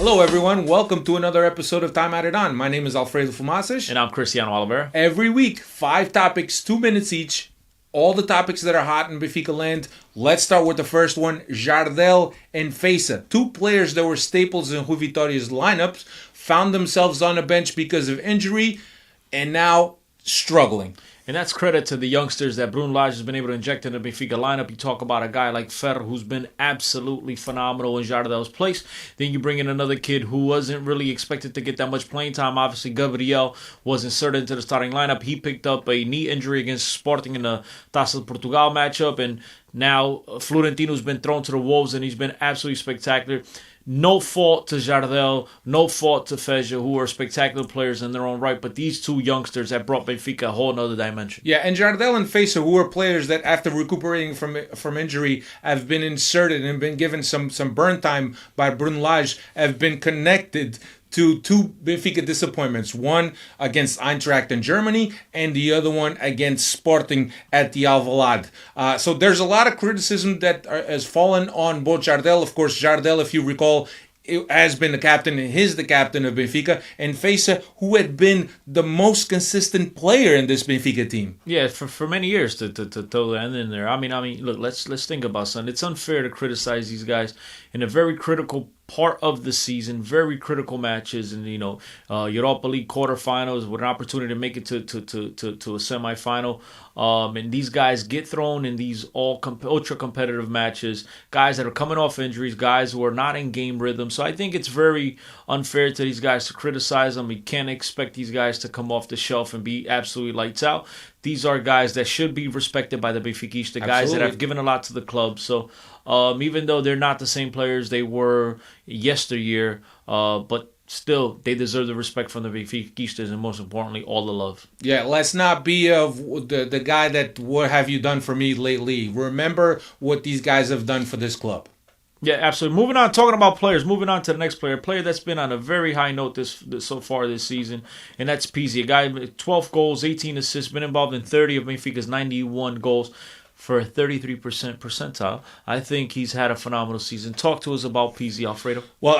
Hello, everyone. Welcome to another episode of Time Added On. My name is Alfredo Fumacic. And I'm Cristiano Oliveira. Every week, 5 topics, 2 minutes each. All the topics that are hot in Benfica land. Let's start with the first one. Jardel and Fejsa, 2 players that were staples in Rui Vitória's lineups, found themselves on the bench because of injury and now struggling. And that's credit to the youngsters that Bruno Lage has been able to inject in the Benfica lineup. You talk about a guy like Fer, who's been absolutely phenomenal in Jardel's place. Then you bring in another kid who wasn't really expected to get that much playing time. Obviously, Gabriel was inserted into the starting lineup. He picked up a knee injury against Sporting in the Taça de Portugal matchup. And now Florentino's been thrown to the wolves, and he's been absolutely spectacular. No fault to Jardel, no fault to Fejsa, who are spectacular players in their own right, but these 2 youngsters have brought Benfica a whole nother dimension. Yeah, and Jardel and Fejsa, who are players that after recuperating from injury have been inserted and been given some burn time by Bruno Lage, have been connected to 2 Benfica disappointments. One against Eintracht in Germany and the other one against Sporting at the Alvalade. So there's a lot of criticism that has fallen on both Jardel. Of course, Jardel, if you recall, has been the captain, and he's the captain of Benfica, and Fejsa, who had been the most consistent player in this Benfica team. Yeah, for many years to throw the end in there. I mean, look, let's think about something. It's unfair to criticize these guys in a very critical part of the season, very critical matches, and Europa League quarterfinals with an opportunity to make it to a semifinal. And these guys get thrown in these ultra competitive matches. Guys that are coming off injuries, guys who are not in game rhythm. So I think it's very unfair to these guys to criticize them. You can't expect these guys to come off the shelf and be absolutely lights out. These are guys that should be respected by the Benfiquista, guys that have given a lot to the club. So even though they're not the same players they were yesteryear, but still, they deserve the respect from the Benfiquistas and, most importantly, all the love. Yeah, let's not be of the guy that, what have you done for me lately? Remember what these guys have done for this club. Yeah, absolutely. Moving on, talking about players, moving on to the next player. A player that's been on a very high note this so far this season, and that's Pizzi. A guy with 12 goals, 18 assists, been involved in 30 of Benfica's 91 goals for a 33% percentile. I think he's had a phenomenal season. Talk to us about Pizzi, Alfredo. Well,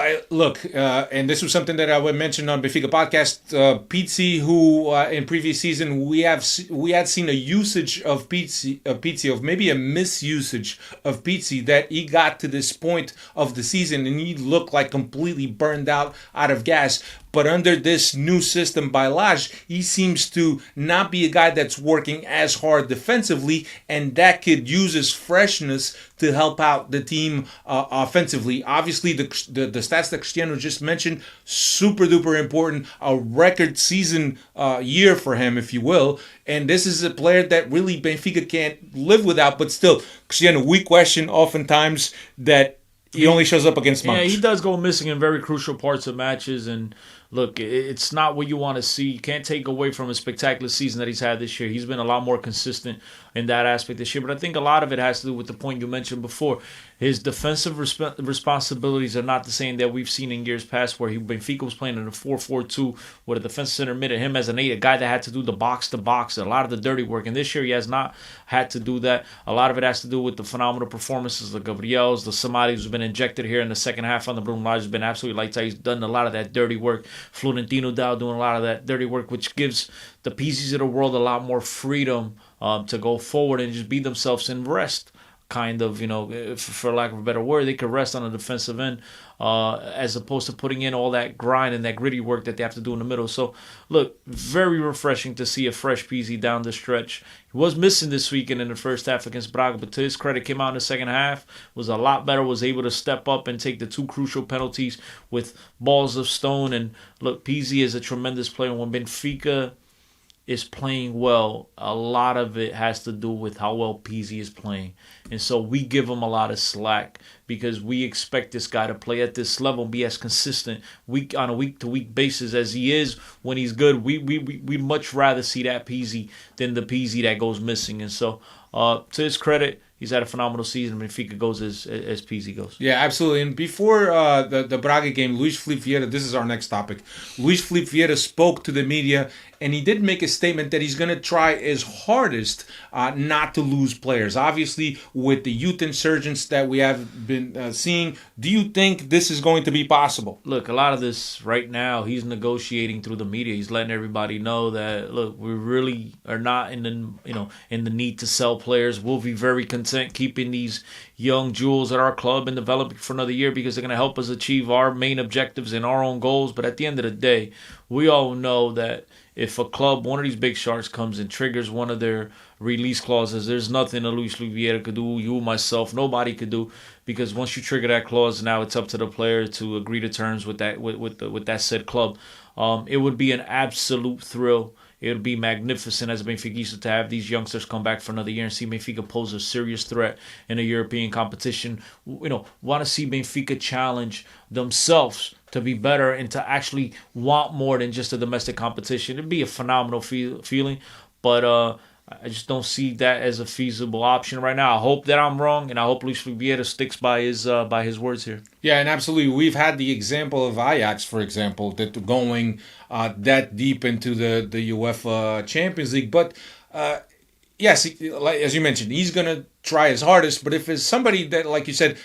and this was something that I would mention on Benfica podcast. Pizzi, who in previous season we had seen a usage of Pizzi, of maybe a misusage of Pizzi, that he got to this point of the season and he looked like completely burned out of gas. But under this new system by Lage, he seems to not be a guy that's working as hard defensively, and that could use his freshness to help out the team offensively. Obviously, the stats that Cristiano just mentioned, super duper important. A record season year for him, if you will. And this is a player that really Benfica can't live without. But still, Cristiano, we question oftentimes that he only shows up against Monks. Yeah, he does go missing in very crucial parts of matches. And look, it's not what you want to see. You can't take away from a spectacular season that he's had this year. He's been a lot more consistent in that aspect this year. But I think a lot of it has to do with the point you mentioned before. His defensive responsibilities are not the same that we've seen in years past, where Benfica was playing in a 4-4-2 with a defensive center mid, him as an 8, a guy that had to do the box-to-box, a lot of the dirty work. And this year he has not had to do that. A lot of it has to do with the phenomenal performances of Gabriel's, the Samaris who's been injected here in the second half on the Bruno Lage has been absolutely lights out. He's done a lot of that dirty work. Florentino Dow doing a lot of that dirty work, which gives the Pizzis of the world a lot more freedom to go forward and just be themselves and rest. Kind of, for lack of a better word, they could rest on the defensive end as opposed to putting in all that grind and that gritty work that they have to do in the middle. So, look, very refreshing to see a fresh Pizzi down the stretch. He was missing this weekend in the first half against Braga, but to his credit, came out in the second half, was a lot better, was able to step up and take the 2 crucial penalties with balls of stone. And, look, Pizzi is a tremendous player. When Benfica is playing well, a lot of it has to do with how well Pizzi is playing. And so we give him a lot of slack because we expect this guy to play at this level and be as consistent on a week-to-week basis as he is when he's good. We much rather see that Pizzi than the Pizzi that goes missing. And so to his credit, he's had a phenomenal season. Benfica goes as Pizzi goes. Yeah, absolutely. And before the Braga game, Luis Felipe Vieira, this is our next topic. Luis Felipe Vieira spoke to the media, and he did make a statement that he's going to try his hardest not to lose players. Obviously, with the youth insurgents that we have been seeing, do you think this is going to be possible? Look, a lot of this right now, he's negotiating through the media. He's letting everybody know that, look, we really are not in the need to sell players. We'll be very content keeping these young jewels at our club and developing for another year because they're going to help us achieve our main objectives and our own goals. But at the end of the day, we all know that if a club, one of these big sharks comes and triggers one of their release clauses, there's nothing that Luis Vieira could do, you, myself, nobody could do, because once you trigger that clause, now it's up to the player to agree to terms with that said club. It would be an absolute thrill. It would be magnificent as a Benfica to have these youngsters come back for another year and see Benfica pose a serious threat in a European competition. Want to see Benfica challenge themselves to be better and to actually want more than just a domestic competition. It'd be a phenomenal feeling, but I just don't see that as a feasible option right now. I hope that I'm wrong, and I hope Luis Vieira sticks by his words here. Yeah, and absolutely. We've had the example of Ajax, for example, that going that deep into the UEFA Champions League. But yes, as you mentioned, he's going to try his hardest. But if it's somebody that, like you said,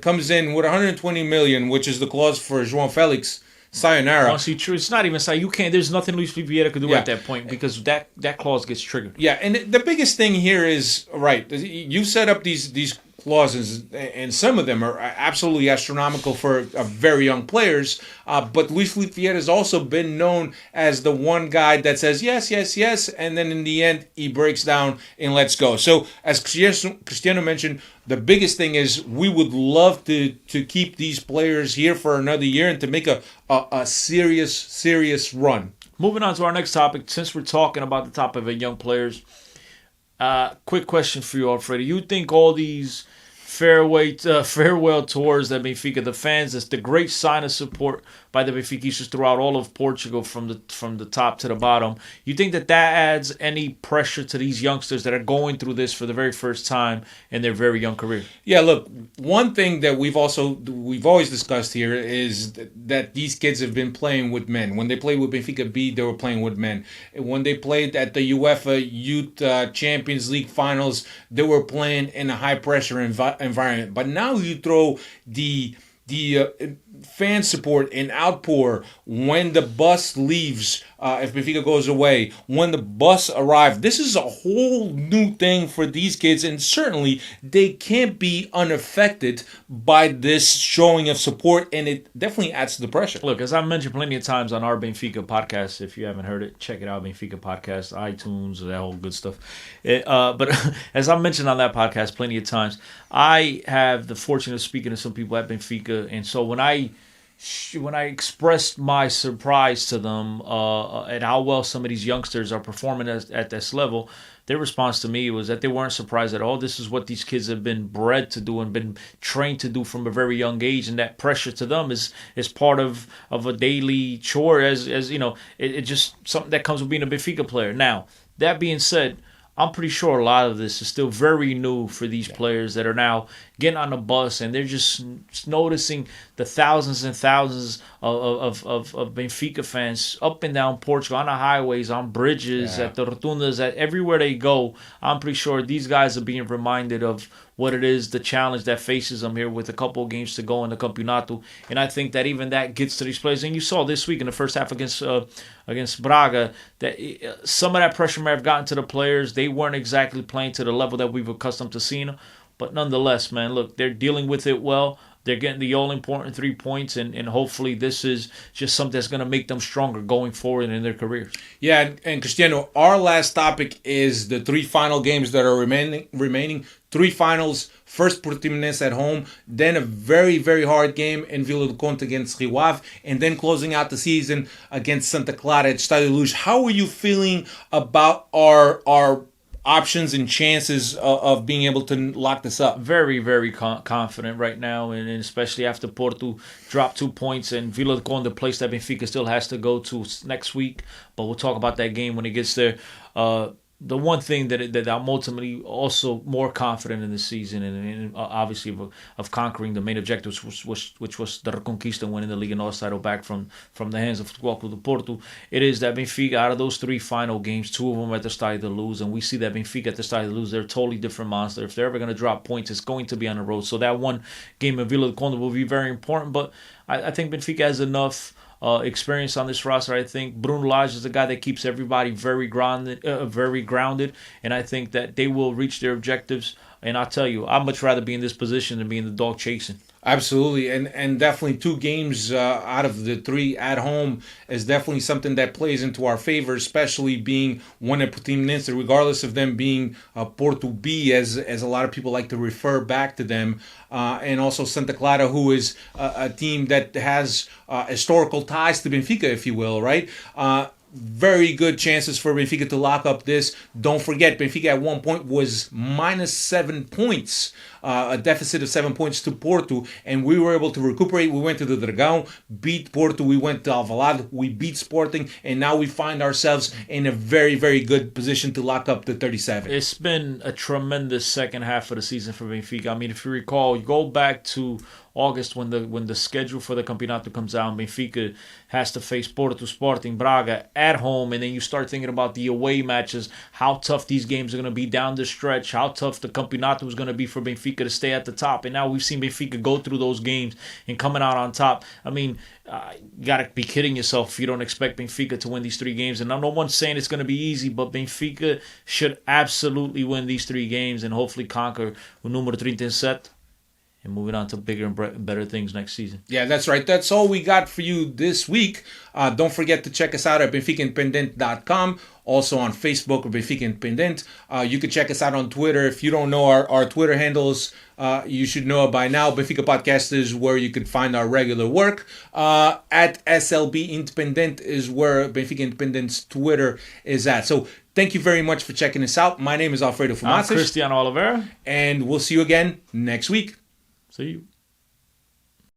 comes in with 120 million, which is the clause for João Felix, sayonara. Honestly, true. It's not even say you can't. There's nothing Luis Vieira could do at that point because that clause gets triggered. Yeah, and the biggest thing here is right. You set up these clauses, and some of them are absolutely astronomical for very young players. But Luis Vieira has also been known as the one guy that says yes, yes, yes, and then in the end he breaks down and lets go. So as Cristiano mentioned, the biggest thing is we would love to keep these players here for another year and to make a serious run. Moving on to our next topic, since we're talking about the topic of young players, quick question for you, Alfredo. You think all these farewell tours that Benfica, the fans, it's the great sign of support by the Benfiquistas throughout all of Portugal from the top to the bottom. You think that adds any pressure to these youngsters that are going through this for the very first time in their very young career? Yeah, look, one thing that we've always discussed here is that these kids have been playing with men. When they played with Benfica B, they were playing with men. When they played at the UEFA Youth Champions League finals, they were playing in a high pressure environment. But now you throw the fan support and outpour when the bus leaves, if Benfica goes away, when the bus arrives. This is a whole new thing for these kids, and certainly they can't be unaffected by this showing of support, and it definitely adds to the pressure. Look, as I mentioned plenty of times on our Benfica podcast, if you haven't heard it, check it out, Benfica podcast, iTunes, that whole good stuff. But as I mentioned on that podcast plenty of times, I have the fortune of speaking to some people at Benfica, and so when I expressed my surprise to them at how well some of these youngsters are performing at this level, their response to me was that they weren't surprised at all. This is what these kids have been bred to do and been trained to do from a very young age, and that pressure to them is part of a daily chore, as you know, it just something that comes with being a Benfica player. Now, that being said, I'm pretty sure a lot of this is still very new for these players that are now getting on the bus, and they're just noticing the thousands and thousands of Benfica fans up and down Portugal, on the highways, on bridges, at the rotundas, at everywhere they go. I'm pretty sure these guys are being reminded of what it is, the challenge that faces them here with a couple of games to go in the Campeonato. And I think that even that gets to these players. And you saw this week in the first half against Braga that some of that pressure may have gotten to the players. They weren't exactly playing to the level that we've accustomed to seeing them. But nonetheless, man, look, they're dealing with it well. They're getting the all-important 3 points, and hopefully this is just something that's going to make them stronger going forward in their careers. Yeah, and Cristiano, our last topic is the 3 final games that are remaining. 3 finals, first Portimonense at home, then a very, very hard game in Vila do Conde against Rio Ave, and then closing out the season against Santa Clara at Estádio da Luz. How are you feeling about our options and chances of being able to lock this up? Very, very confident right now, and especially after Porto dropped 2 points, and Vila do Conde, the place that Benfica still has to go to next week. But we'll talk about that game when it gets there. the one thing that I'm ultimately also more confident in this season, and obviously of conquering the main objective, which was the Reconquista, winning the Liga North title back from the hands of Futebol Clube do Porto, it is that Benfica, out of those 3 final games, 2 of them at the Estádio da Luz, and we see that Benfica at the Estádio da Luz, they're a totally different monster. If they're ever going to drop points, it's going to be on the road. So that one game in Vila do Conde will be very important, but I think Benfica has enough experience on this roster. I think Bruno Lage is a guy that keeps everybody very grounded, and I think that they will reach their objectives. And I'll tell you, I'd much rather be in this position than be in the dog chasing. Absolutely, and definitely 2 games out of the 3 at home is definitely something that plays into our favor, especially being one at Portimonense, regardless of them being Porto B, as a lot of people like to refer back to them, and also Santa Clara, who is a team that has historical ties to Benfica, if you will, right? Very good chances for Benfica to lock up this. Don't forget, Benfica at one point was minus 7 points, a deficit of 7 points to Porto, and we were able to recuperate. We went to the Dragão, beat Porto, we went to Alvalade, we beat Sporting, and now we find ourselves in a very, very good position to lock up the 37. It's been a tremendous second half of the season for Benfica. I mean, if you recall, you go back to August when the schedule for the Campeonato comes out, and Benfica has to face Porto, Sporting, Braga at home, and then you start thinking about the away matches, how tough these games are going to be down the stretch, how tough the Campeonato is going to be for Benfica to stay at the top. And now we've seen Benfica go through those games and coming out on top. I mean, you got to be kidding yourself if you don't expect Benfica to win these 3 games. And no one's saying it's going to be easy, but Benfica should absolutely win these 3 games and hopefully conquer o número 37. And moving on to bigger and better things next season. Yeah, that's right. That's all we got for you this week. Don't forget to check us out at BenficaIndependente.com. Also on Facebook, Benfica Independente. You can check us out on Twitter. If you don't know our Twitter handles, you should know it by now. Benfica Podcast is where you can find our regular work. At SLB Independente is where Benfica Independente's Twitter is at. So thank you very much for checking us out. My name is Alfredo Fumacic. I'm Cristiano Oliveira. And we'll see you again next week. See you.